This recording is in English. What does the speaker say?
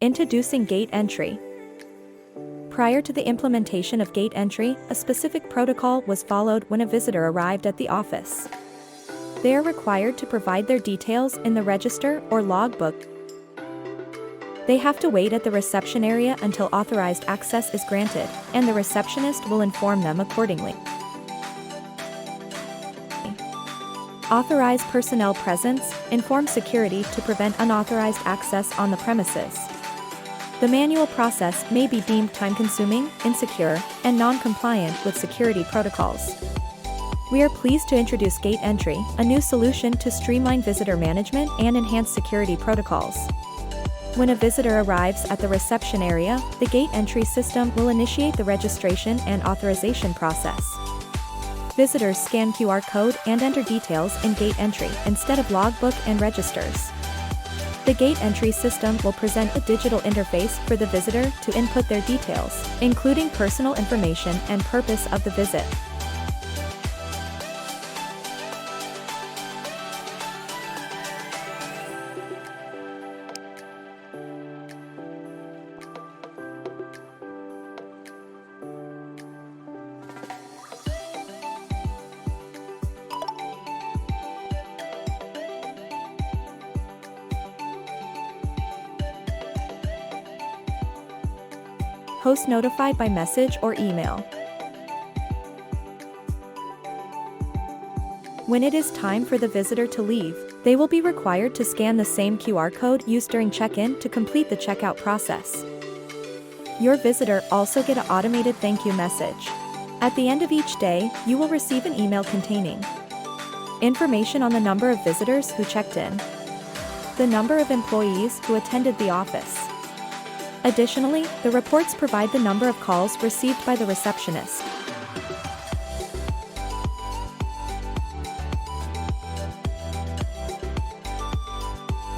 Introducing GATEntry. Prior to the implementation of GATEntry, a specific protocol was followed when a visitor arrived at the office. They are required to provide their details in the register or logbook. They have to wait at the reception area until authorized access is granted, and the receptionist will inform them accordingly. Authorized personnel presence informs security to prevent unauthorized access on the premises. The manual process may be deemed time-consuming, insecure, and non-compliant with security protocols. We are pleased to introduce GATEntry, a new solution to streamline visitor management and enhance security protocols. When a visitor arrives at the reception area, the GATEntry system will initiate the registration and authorization process. Visitors scan QR code and enter details in GATEntry instead of logbook and registers. The GATEntry system will present a digital interface for the visitor to input their details, including personal information and purpose of the visit. Host notified by message or email. When it is time for the visitor to leave, they will be required to scan the same QR code used during check-in to complete the checkout process. Your visitor also get an automated thank you message. At the end of each day, you will receive an email containing information on the number of visitors who checked in, the number of employees who attended the office. Additionally, the reports provide the number of calls received by the receptionist,